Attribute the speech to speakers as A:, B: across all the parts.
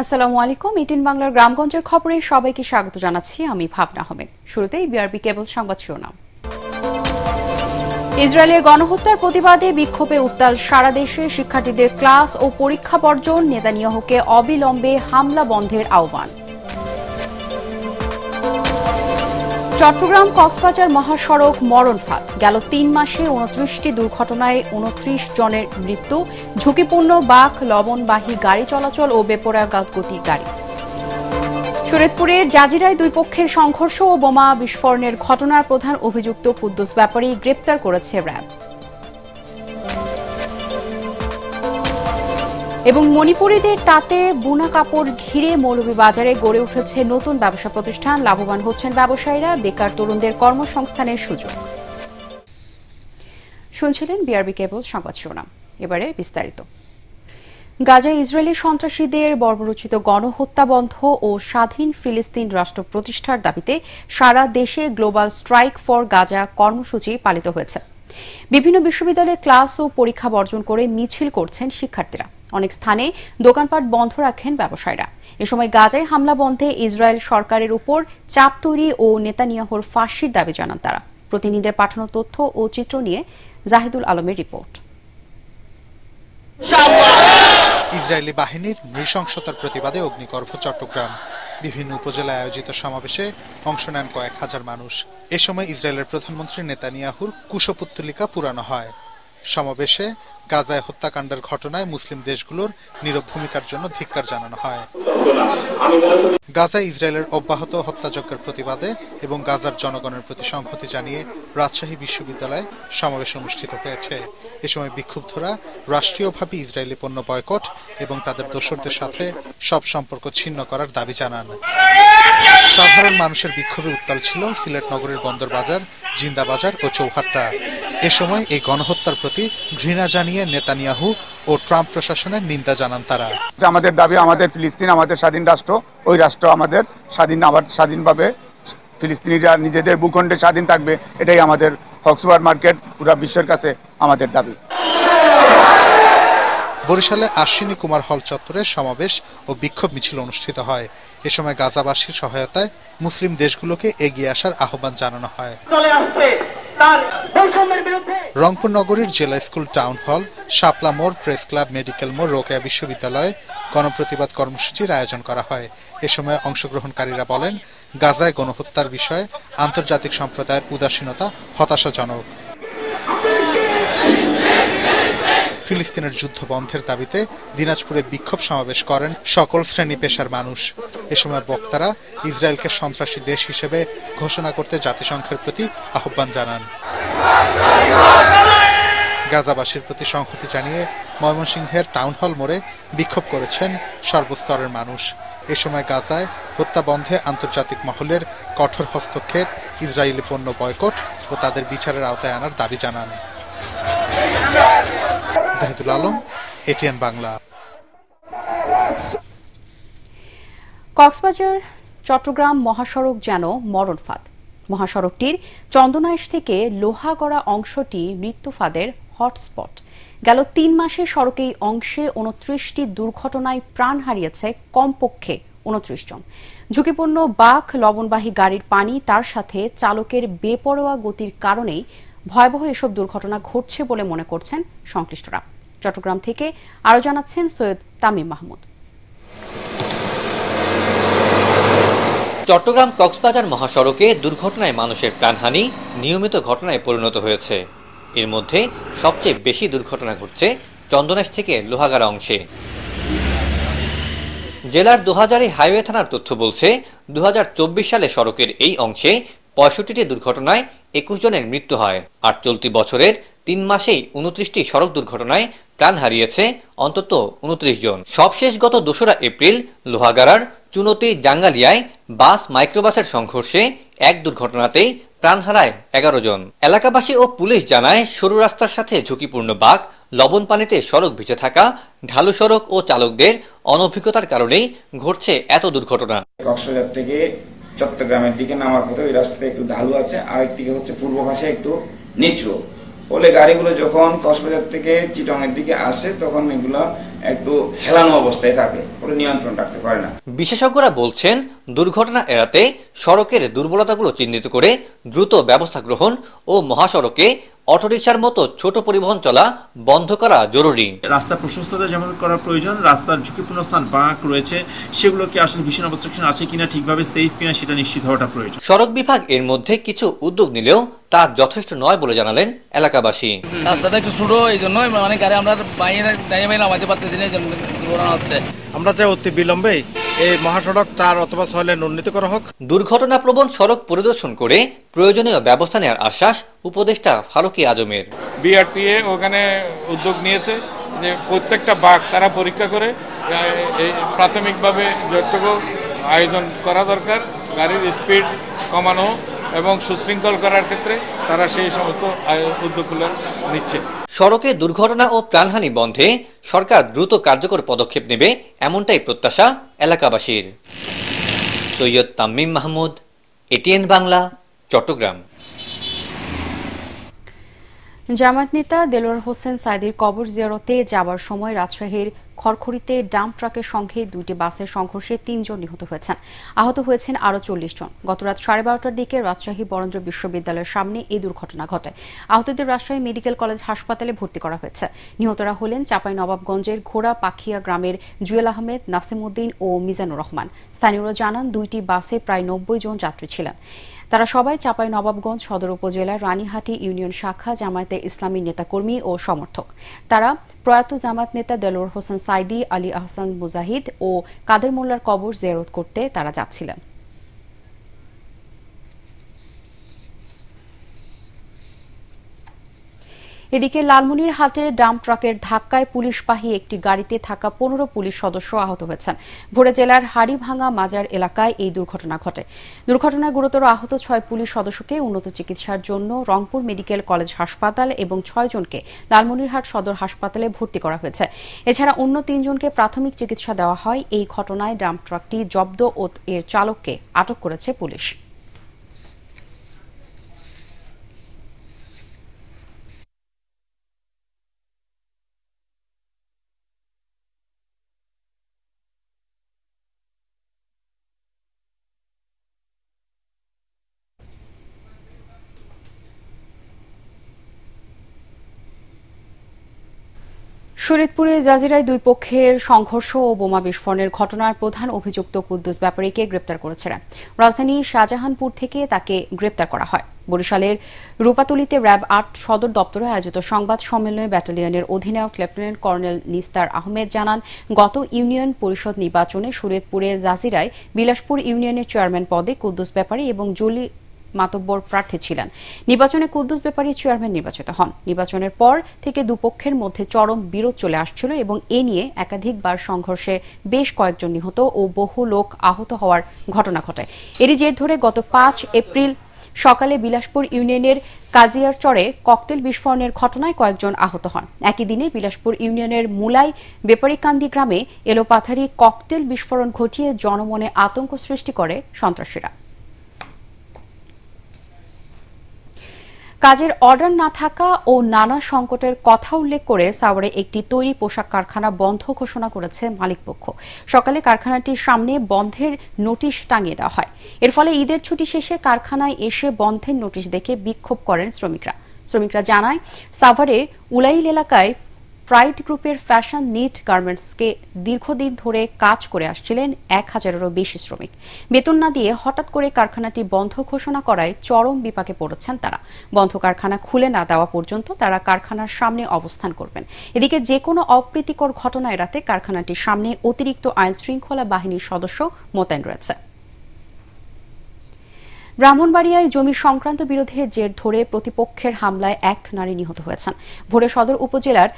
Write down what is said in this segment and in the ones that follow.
A: আসসালামু আলাইকুম। 18 বাংলার গ্রামগঞ্জের খবরে সবাইকে স্বাগত জানাচ্ছি। আমি ভাবনা আহমেদ। শুরুতেই বিআরবি কেবল সংবাদ শিরোনাম। ইসরায়েলের গণহত্যার প্রতিবাদে বিক্ষোভে উত্তাল সারা দেশে। শিক্ষার্থীদের ক্লাস ও পরীক্ষা বর্জন, নেতানিয়াহুকে অবিলম্বে হামলা বন্ধের আহ্বান। চট্টগ্রাম কক্সবাজার মহাসড়ক মরণফাঁদ, গেল 3 মাসে 29টি দুর্ঘটনায় 29 জনের মৃত্যু। ঝুঁকিপূর্ণ বাঁক, লবণবাহী গাড়ি চলাচল ও বেপরোয়া গতির গাড়ি। শরীয়তপুরের জাজিরায় দুই পক্ষের সংঘর্ষ ও বোমা বিস্ফোরণের ঘটনার প্রধান অভিযুক্ত কুদ্দুস ব্যাপারী গ্রেপ্তার করেছে র্যাব। এবং মণিপুরীদের তাঁতে বুনা কাপড় ঘিরে মৌলভীবাজারে গড়ে উঠেছে নতুন ব্যবসা প্রতিষ্ঠান। লাভবান হচ্ছেন ব্যবসায়ীরা, বেকার তরুণদের কর্মসংস্থানের সুযোগ। শুনছিলেন বিআরবি কেবল সংবাদ শিরোনাম। এবারে বিস্তারিত। গাজায় ইসরায়েলি সন্ত্রাসীদের বর্বরোচিত গণহত্যা বন্ধ ও স্বাধীন ফিলিস্তিন রাষ্ট্র প্রতিষ্ঠার দাবিতে সারা দেশে গ্লোবাল স্ট্রাইক ফর গাজা কর্মসূচি পালিত হয়েছে। বিভিন্ন বিশ্ববিদ্যালয়ে ক্লাস ও পরীক্ষা বর্জন করে মিছিল করছেন শিক্ষার্থীরা। অনেক স্থানে দোকানপাট বন্ধ রাখেন ব্যবসায়ীরা। এ সময় গাজায় হামলা বন্ধে ইসরায়েল সরকারের উপর চাপ তৈরি ও নেতানিয়াহুর ফাঁসির দাবি জানান তারা। প্রতিনিধিদের পাঠানো তথ্য ও চিত্র নিয়ে জাহিদুল আলমের রিপোর্ট।
B: ইসরায়েলি বাহিনীর নৃশংসতার প্রতিবাদে অগ্নিগর্ভ চট্টগ্রাম। বিভিন্ন উপজেলায় আয়োজিত সমাবেশে অংশ নেন কয়েক হাজার মানুষ। এ সময় ইসরায়েলের প্রধানমন্ত্রী নেতানিয়াহুর কুশপুত্তলিকা পুরানো হয়। সমাবেশে গাজায় হত্যাকাণ্ডের ঘটনায় মুসলিম দেশগুলোর নীরব ভূমিকার জন্য ধিক্কার জানানো হয়। গাজায় ইসরায়েলের অব্যাহত হত্যাযজ্ঞের প্রতিবাদে এবং গাজার জনগণের প্রতি সংহতি জানিয়ে রাজশাহী বিশ্ববিদ্যালয়ে সমাবেশ অনুষ্ঠিত হয়েছে। এ সময় বিক্ষুব্ধরা রাষ্ট্রীয়ভাবে ইসরায়েলি পণ্য বয়কট এবং তাদের দোসরদের সাথে সব সম্পর্ক ছিন্ন করার দাবি জানান। সাধারণ মানুষের বিক্ষোভে উত্তাল ছিল সিলেট নগরের বন্দরবাজার, জিন্দাবাজার ও চৌহাট্টা। এ সময় এই গণহত্যার প্রতি ঘৃণা জানিয়ে নেতানিয়াহু ও ট্রাম্প প্রশাসনের নিন্দা জানান তারা।
C: আমাদের দাবি, আমাদের ফিলিস্তিন আমাদের স্বাধীন রাষ্ট্র, ওই রাষ্ট্র আমাদের স্বাধীনভাবে ফিলিস্তিনিরা নিজেদের ভূখণ্ডে স্বাধীন থাকবে, এটাই আমাদের হক সুপার মার্কেট পুরো বিশ্বের কাছে আমাদের দাবি।
B: বরিশালে আশ্বিনী কুমার হল চত্বরে সমাবেশ ও বিক্ষোভ মিছিল অনুষ্ঠিত হয়। এ সময় গাজাবাসীর সহায়তায় মুসলিম দেশগুলোকে এগিয়ে আসার আহ্বান জানানো হয়। রংপুর নগরীর জেলা স্কুল, টাউন হল, শাপলা মোড়, প্রেস ক্লাব, মেডিকেল মোড়, রোকেয়া বিশ্ববিদ্যালয়ে গণপ্রতিবাদ কর্মসূচির আয়োজন করা হয়। এ সময় অংশগ্রহণকারীরা বলেন, গাজায় গণহত্যার বিষয়ে আন্তর্জাতিক সম্প্রদায়ের উদাসীনতা হতাশাজনক। ফিলিস্তিনের যুদ্ধ বন্ধের দাবিতে দিনাজপুরে বিক্ষোভ সমাবেশ করেন সকল শ্রেণী পেশার মানুষ। এ সময় বক্তারা ইসরায়েলকে সন্ত্রাসী দেশ হিসেবে ঘোষণা করতে জাতিসংঘের প্রতি আহ্বান জানান। গাজাবাসীর প্রতি সংহতি জানিয়ে ময়মনসিংহের টাউন হল মোড়ে বিক্ষোভ করেছেন সর্বস্তরের মানুষ। এ সময় গাজায় হত্যা বন্ধে আন্তর্জাতিক মহলের কঠোর হস্তক্ষেপ, ইসরায়েলি পণ্য বয়কট ও তাদের বিচারের আওতায় আনার দাবি জানান। জাহিদুল আলম, এটিএন বাংলা।
A: কক্সবাজার চট্টগ্রাম মহাসড়ক যেন মরণফাঁদ। মহাসড়কটির চন্দনাইশ থেকে লোহাগড়া অংশটি মৃত্যুফাঁদের হটস্পট। গেল 3 মাসে সড়কের অংশে 29টি দুর্ঘটনায় প্রাণ হারিয়েছে কমপক্ষে 29 জন। ঝুঁকিপূর্ণ বাঁক, লবণবাহী গাড়ির পানি, তার সাথে চালকের বেপরোয়া গতির কারণেই ভয়াবহ এসব দুর্ঘটনা ঘটছে বলে মনে করছেন সংশ্লিষ্টরা। চট্টগ্রাম থেকে আরো জানাচ্ছেন সৈয়দ তামিম মাহমুদ।
D: চট্টগ্রাম কক্সবাজার মহাসড়কে দুর্ঘটনায় মানুষের প্রাণহানি নিয়মিত ঘটনায় পরিণত হয়েছে। এর মধ্যে সবচেয়ে বেশি দুর্ঘটনা ঘটছে চন্দনাইশ থেকে লোহাগাড়া অংশে। জেলার 2000 হাইওয়ে থানার তথ্য বলছে, 2024 সালে সড়কের এই অংশে 65টি দুর্ঘটনায় 21 জনের মৃত্যু হয়। আর চলতি বছরের 3 মাসেই 29টি সড়ক দুর্ঘটনায় প্রাণ হারিয়েছে অন্তত 29 জন। সবশেষ গত 2রা এপ্রিল লোহাগাড়ার চুনতি জাঙ্গালিয়ায় বাস মাইক্রোবাসের সংঘর্ষে এক দুর্ঘটনাতেই প্রাণ হারায় 11 জন। এলাকাবাসী ও পুলিশ জানায়, সরু রাস্তার সাথে ঝুঁকিপূর্ণ বাঁক, লবণ পানিতে সড়ক ভিজে থাকা, ঢালু সড়ক ও চালকদের অনভিজ্ঞতার কারণেই ঘটছে এত দুর্ঘটনা।
E: কক্সবাজার থেকে চট্টগ্রামের দিকে নামার পথে ওই রাস্তাটা একটু ঢালু আছে, আর একদিকে হচ্ছে পূর্ব পাশে একটু নিচু, ফলে গাড়িগুলো যখন কক্সবাজার থেকে চিটাগাং দিকে আসে তখন এগুলো একটু হেলানো অবস্থায় থাকে, ফলে নিয়ন্ত্রণ রাখতে পারে না।
D: বিশেষজ্ঞরা বলছেন, দুর্ঘটনা এড়াতে সড়কের দুর্বলতাগুলো চিহ্নিত করে দ্রুত ব্যবস্থা গ্রহণ ও মহাসড়কে অটোরিকশার মতো ছোট পরিবহন চলা বন্ধ করা জরুরি।
F: রাস্তা প্রশস্ততা যেমন করা প্রয়োজন, রাস্তার ঝুঁকিপূর্ণ স্থান বাঁক রয়েছে সেগুলোকে আসলে ভীষণ অবস্ট্রাকশন আছে কিনা, ঠিকভাবে সেফ কিনা সেটা নিশ্চিত হওয়াটা প্রয়োজন।
D: সড়ক বিভাগ এর মধ্যে কিছু উদ্যোগ নিলেও তা যথেষ্ট নয় বলে জানালেন এলাকাবাসী।
G: রাস্তাটা একটু ছোট, এই জন্য মানে গাড়ি আমরা দাঁড়িয়ে নামাতে পারতেছি না, এই জন্য দুর্ঘটনা হচ্ছে।
H: আমরা চাই অতি বিলম্বে এই মহাসড়ক 4 অথবা 6 লেন উন্নীত করা হোক।
D: দুর্ঘটনা প্রবণ সড়ক পরিদর্শন করে প্রয়োজনীয় ব্যবস্থা নেওয়ার আশ্বাস উপদেষ্টা ফারুকী আজমের।
I: বিআরটিএ ওখানে উদ্যোগ নিয়েছে যে প্রত্যেকটা বাঁক তারা পরীক্ষা করে প্রাথমিকভাবে যতটুকু আয়োজন করা দরকার গাড়ির স্পিড কমানো এবং সুশৃঙ্খল করার ক্ষেত্রে তারা সেই সমস্ত উদ্যোগগুলো নিচ্ছে।
D: সড়কে দুর্ঘটনা ও প্রাণহানি বন্ধে সরকার দ্রুত কার্যকর পদক্ষেপ নেবে, এমনটাই প্রত্যাশা এলাকাবাসীর। সৈয়দ তামিম মাহমুদ, এটিএন বাংলা, চট্টগ্রাম।
A: জামায়াত নেতা দেলোয়ার হোসেন সাঈদীর কবর জিয়ারতে যাবার সময় রাজশাহীর খড়খড়িতে ডাম্প ট্রাকের সঙ্গে 2টি বাসের সংঘর্ষে 3 জন নিহত হয়েছেন। আহত হয়েছেন আরও 40 জন। গতরাত 12:30টার দিকে রাজশাহী বরেন্দ্র বিশ্ববিদ্যালয়ের সামনে এই দুর্ঘটনা ঘটে। আহতদের রাজশাহী মেডিকেল কলেজ হাসপাতালে ভর্তি করা হয়েছে। নিহতরা হলেন চাঁপাইনবাবগঞ্জের ঘোড়া পাখিয়া গ্রামের জুয়েল আহমেদ, নাসিমউদ্দিন ও মিজানুর রহমান। স্থানীয়রা জানান 2টি বাসে প্রায় 90 জন যাত্রী ছিলেন। তারা সবাই চাঁপাইনবাবগঞ্জ সদর উপজেলার রানীহাটি ইউনিয়ন শাখা জামায়াতে ইসলামী নেতাকর্মী ও সমর্থক। তারা প্রয়াত জামায়াত নেতা দেলোয়ার হোসেন সাঈদী, আলী আহসান মুজাহিদ ও কাদের মোল্লার কবর জিয়ারত করতে তারা যাচ্ছিলেন। এদিকে লালমনিরহাটে ডাম্প ট্রাকের ধাক্কায় পুলিশবাহী একটি গাড়িতে থাকা 15 পুলিশ সদস্য আহত হয়েছেন। ভোরে জেলার হাড়িভাঙা মাজার এলাকায় এই দুর্ঘটনা ঘটে। দুর্ঘটনায় গুরুতর আহত 6 পুলিশ সদস্যকে উন্নত চিকিৎসার জন্য রংপুর মেডিকেল কলেজ হাসপাতাল এবং 6 জনকে লালমনিরহাট সদর হাসপাতালে ভর্তি করা হয়েছে। এছাড়া অন্য 3 জনকে প্রাথমিক চিকিৎসা দেওয়া হয়। এই ঘটনায় ডাম্প ট্রাকটি জব্দ ও এর চালককে আটক করেছে পুলিশ। শরীয়তপুরের জাজিরায় 2 পক্ষের সংঘর্ষ ও বোমা বিস্ফোরণের ঘটনার প্রধান অভিযুক্ত কুদ্দুস ব্যাপারীকে গ্রেপ্তার করেছে। রাজধানী শাহজাহানপুর থেকে তাকে গ্রেপ্তার করা হয়। বরিশালের রূপাতলীতে র্যাব 8 সদর দপ্তরে আয়োজিত সংবাদ সম্মেলনে ব্যাটালিয়নের অধিনায়ক লেফটেন্যান্ট কর্নেল নিস্তার আহমেদ জানান, গত ইউনিয়ন পরিষদ নির্বাচনে শরীয়তপুরের জাজিরায় বিলাসপুর ইউনিয়নের চেয়ারম্যান পদে কুদ্দুস ব্যাপারী এবং জলি মাতব্বর প্রার্থী ছিলেন। নির্বাচনে কুদ্দুস ব্যাপারী চেয়ারম্যান নির্বাচিত হন। নির্বাচনের পর থেকে দুপক্ষের মধ্যে চরম বিরোধ চলে আসছিল এবং এ নিয়ে একাধিকবার সংঘর্ষে বেশ কয়েকজন নিহত ও বহু লোক আহত হওয়ার ঘটনা ঘটে। এরই জের ধরে গত 5 এপ্রিল সকালে বিলাসপুর ইউনিয়নের কাজিয়ারচরে ককটেল বিস্ফোরণের ঘটনায় কয়েকজন আহত হন। একই দিনে বিলাসপুর ইউনিয়নের মুলাই বেপারীকান্দি গ্রামে এলোপাথারি ককটেল বিস্ফোরণ ঘটিয়ে জনমনে আতঙ্ক সৃষ্টি করে সন্ত্রাসীরা। কাজের অর্ডার না থাকা ও নানা সংকটের কথা উল্লেখ করে সাভারে একটি তৈরি পোশাক কারখানা বন্ধ ঘোষণা করেছে মালিকপক্ষ। সকালে কারখানাটির সামনে বন্ধের নোটিশ টাঙিয়ে দেওয়া হয়। এর ফলে ঈদের ছুটি শেষে কারখানায় এসে বন্ধের নোটিশ দেখে বিক্ষোভ করেন শ্রমিকরা জানায়, সাভারে উলাইল এলাকায় প্রাইড গ্রুপের ফ্যাশন নিট গার্মেন্টসকে দীর্ঘদিন ধরে কাজ করে আসছিলেন 1000-এরও বেশি শ্রমিক। বেতন না দিয়ে হঠাৎ করে কারখানাটি বন্ধ ঘোষণা করায় চরম বিপাকে পড়েছেন তারা। বন্ধ কারখানা খুলে না দেওয়া পর্যন্ত তারা কারখানার সামনে অবস্থান করবেন। এদিকে যে কোনো অপ্রীতিকর ঘটনা এড়াতে কারখানাটির সামনে অতিরিক্ত আইন শৃঙ্খলা বাহিনীর সদস্য মোতায়েন রয়েছে। ব্রাহ্মণবাড়িয়ায় জমি সংক্রান্ত বিরোধের জের ধরে প্রতিপক্ষের হামলায় 1 নারী নিহত হয়েছেন। ভোরে সদর উপজেলার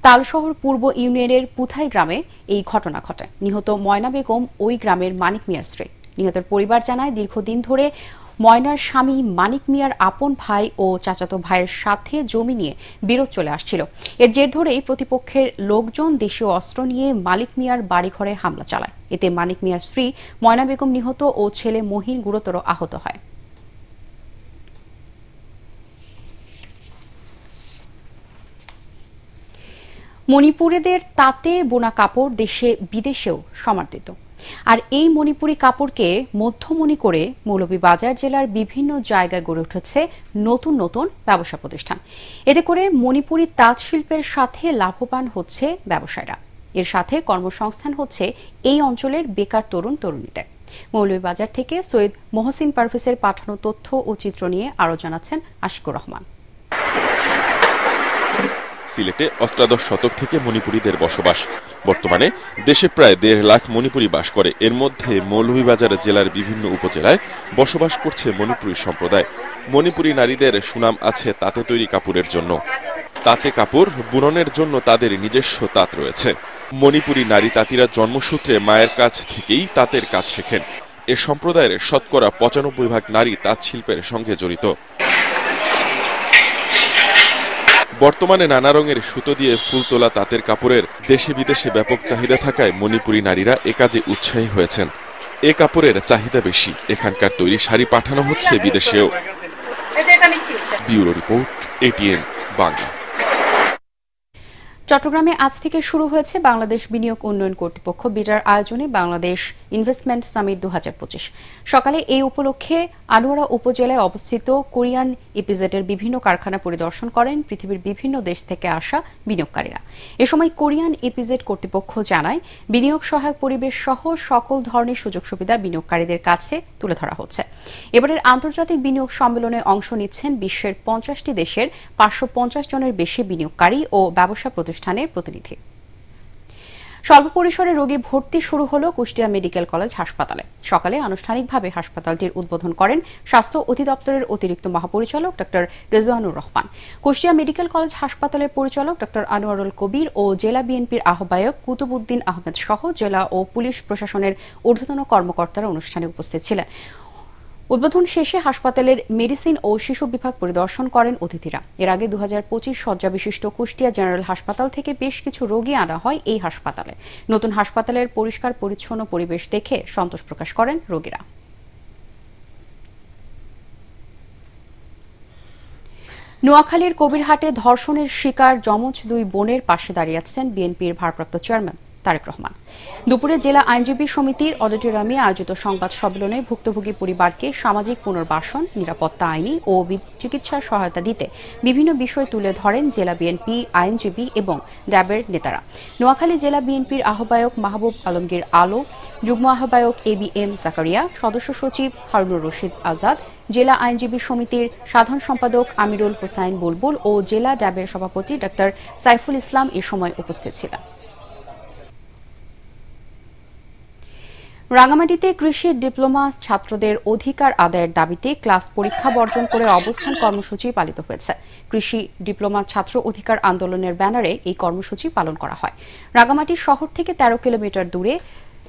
A: তালশহর পূর্ব ইউনিয়নের পুথাই গ্রামে এই ঘটনা ঘটে। নিহত ময়না বেগম ওই গ্রামের মানিক মিয়ার স্ত্রী। নিহতের পরিবার জানায়, দীর্ঘদিন ধরে ময়নার স্বামী মানিক মিয়ার আপন ভাই ও চাচাতো ভাইয়ের সাথে জমি নিয়ে বিরোধ চলে আসছিল। এর জের ধরেই প্রতিপক্ষের লোকজন দেশীয় অস্ত্র নিয়ে মানিক মিয়ার বাড়িঘরে হামলা চালায়। এতে মানিক মিয়ার স্ত্রী ময়না বেগম নিহত ও ছেলে মহিন গুরুতর আহত হয়। মণিপুরীদের তাঁতে বোনা কাপড় দেশে বিদেশেও সমাদৃত। আর এই মণিপুরী কাপড়কে মধ্যমণি করে মৌলভীবাজার জেলার বিভিন্ন জায়গায় গড়ে উঠেছে নতুন নতুন ব্যবসা প্রতিষ্ঠান। এতে করে মণিপুরী তাঁত শিল্পের সাথে লাভবান হচ্ছে ব্যবসায়ীরা। এর সাথে কর্মসংস্থান হচ্ছে এই অঞ্চলের বেকার তরুণ তরুণীদের। মৌলভীবাজার থেকে সৈয়দ মহসিন পারভেজের পাঠানো তথ্য ও চিত্র নিয়ে আরও জানাচ্ছেন আশিকুর রহমান।
J: সিলেটে অষ্টাদশ শতক থেকে মণিপুরীদের বসবাস। বর্তমানে দেশে প্রায় 1.5 লাখ মণিপুরী বাস করে। এর মধ্যে মৌলভীবাজার জেলার বিভিন্ন উপজেলায় বসবাস করছে মণিপুরী সম্প্রদায়। মণিপুরী নারীদের সুনাম আছে তাঁতে তৈরি কাপড়ের জন্য। তাঁতে কাপড় বুননের জন্য তাদের নিজস্ব তাঁত রয়েছে। মণিপুরী নারী তাঁতিরা জন্মসূত্রে মায়ের কাছ থেকেই তাঁতের কাজ শেখেন। এ সম্প্রদায়ের শতকরা 95% নারী তাঁত শিল্পের সঙ্গে জড়িত। বর্তমানে নানা রঙের সুতো দিয়ে ফুল তোলা তাঁতের কাপড়ের দেশে বিদেশে ব্যাপক চাহিদা থাকায় মণিপুরী নারীরা এ কাজে উৎসাহী হয়েছেন। এ কাপড়ের চাহিদা বেশি, এখানকার তৈরি শাড়ি পাঠানো হচ্ছে বিদেশেও। Bureau report, ATN Bangla.
A: চট্টগ্রামে আজ থেকে শুরু হয়েছে বাংলাদেশ বিনিয়োগ উন্নয়ন কর্তৃপক্ষ বিডার আয়োজনে বাংলাদেশ ইনভেস্টমেন্ট সামিট 2025। সকালে এই উপলক্ষে আনোয়ারা উপজেলায় অবস্থিত কোরিয়ান ইপিজেডের বিভিন্ন কারখানা পরিদর্শন করেন পৃথিবীর বিভিন্ন দেশ থেকে আসা বিনিয়োগকারীরা। এ সময় কোরিয়ান ইপিজেড কর্তৃপক্ষ জানায়, বিনিয়োগ সহায়ক পরিবেশ সহ সকল ধরনের সুযোগ সুবিধা বিনিয়োগকারীদের কাছে তুলে ধরা হচ্ছে। এবারের আন্তর্জাতিক বিনিয়োগ সম্মেলনে অংশ নিচ্ছেন বিশ্বের 50টি দেশের 550 জনের বেশি বিনিয়োগকারী ও ব্যবসা প্রতিষ্ঠানের প্রতিনিধি। স্বল্প পরিসরে রোগী ভর্তি শুরু হলো কুষ্টিয়া মেডিকেল কলেজ হাসপাতালে। সকালে আনুষ্ঠানিকভাবে হাসপাতালটির উদ্বোধন করেন স্বাস্থ্য অধিদপ্তরের অতিরিক্ত মহাপরিচালক doctor Rezwanur Rahman. Kushtia medical college হাসপাতালের পরিচালক ডক্টর আনোয়ারুল কবির ও জেলা বিএনপির আহ্বায়ক কুতুবুদ্দিন আহমেদ সহ জেলা ও পুলিশ প্রশাসনের ঊর্ধ্বতন কর্মকর্তারা অনুষ্ঠানে উপস্থিত ছিলেন। উদ্বোধন শেষে হাসপাতালের মেডিসিন ও শিশু বিভাগ পরিদর্শন করেন অতিথিরা। এর আগে 2025 শয্যা বিশিষ্ট কুষ্টিয়া জেনারেল হাসপাতাল থেকে বেশ কিছু রোগী আনা হয় এই হাসপাতালে। নতুন হাসপাতালের পরিষ্কার পরিচ্ছন্ন পরিবেশ দেখে সন্তোষ প্রকাশ করেন রোগীরা। নোয়াখালীর কবিরহাটে ধর্ষণের শিকার যমজ 2 বোনের পাশে দাঁড়িয়ে আছেন বিএনপির ভারপ্রাপ্ত চেয়ারম্যান তারেক রহমান। দুপুরে জেলা আইনজীবী সমিতির অডিটোরিয়ামে আয়োজিত সংবাদ সম্মেলনে ভুক্তভোগী পরিবারকে সামাজিক পুনর্বাসন, নিরাপত্তা আইনি ও চিকিৎসা সহায়তা দিতে বিভিন্ন বিষয় তুলে ধরেন জেলা বিএনপি, আইনজীবী এবং ড্যাবের নেতারা। নোয়াখালী জেলা বিএনপির আহ্বায়ক মাহবুব আলমগীর আলো, যুগ্ম আহ্বায়ক ABM জাকারিয়া, সদস্য সচিব হারুনুর রশিদ আজাদ, জেলা আইনজীবী সমিতির সাধারণ সম্পাদক আমিরুল হোসাইন বুলবুল ও জেলা ড্যাবের সভাপতি ডক্টর সাইফুল ইসলাম এ সময় উপস্থিত ছিলেন। রাঙামাটিতে কৃষি ডিপ্লোমা ছাত্রদের অধিকার আদায়ের দাবিতে ক্লাস পরীক্ষা বর্জন করে অবস্থান কর্মসূচি পালিত হয়েছে। কৃষি ডিপ্লোমা ছাত্র অধিকার আন্দোলনের ব্যানারে এই কর্মসূচি পালন করা হয়। রাঙামাটি শহর থেকে 13 কিলোমিটার দূরে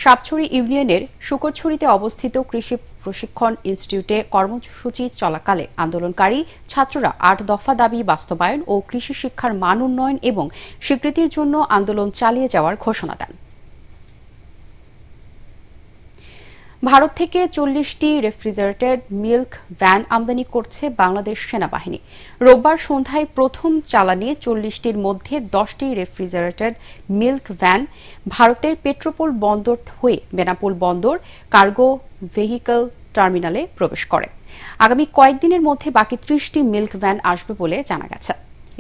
A: সাপছড়ি ইউনিয়নের শুকরছড়িতে অবস্থিত কৃষি প্রশিক্ষণ ইনস্টিটিউটে কর্মসূচি চলাকালে আন্দোলনকারী ছাত্ররা 8 দফা দাবি বাস্তবায়ন ও কৃষি শিক্ষার মান উন্নয়ন এবং স্বীকৃতির জন্য আন্দোলন চালিয়ে যাওয়ার ঘোষণা দেন। ভারত থেকে 40টি রেফ্রিজারেটেড মিল্ক ভ্যান আমদানি করছে বাংলাদেশ সেনাবাহিনী। রোববার সন্ধ্যায় প্রথম চালানে 40টির মধ্যে 10টি রেফ্রিজারেটেড মিল্ক ভ্যান ভারতের পেট্রোপোল বন্দর হয়ে বেনাপোল বন্দর কার্গো ভেহিকল টার্মিনালে প্রবেশ করে। আগামী কয়েকদিনের মধ্যে বাকি 30টি মিল্ক ভ্যান আসবে বলে জানা গেছে।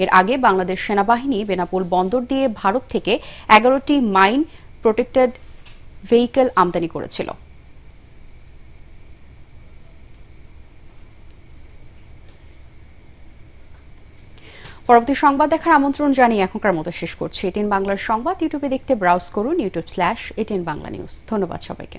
A: এর আগে বাংলাদেশ সেনাবাহিনী বেনাপোল বন্দর দিয়ে ভারত থেকে 11টি মাইন প্রোটেক্টেড ভেহিকল আমদানি করেছিল। পরবর্তী সংবাদ দেখার আমন্ত্রণ জানিয়ে এখনকার মতো শেষ করছি। ATN বাংলার সংবাদ ইউটিউবে দেখতে ব্রাউজ করুন youtube/ATN বাংলা নিউজ। ধন্যবাদ সবাইকে।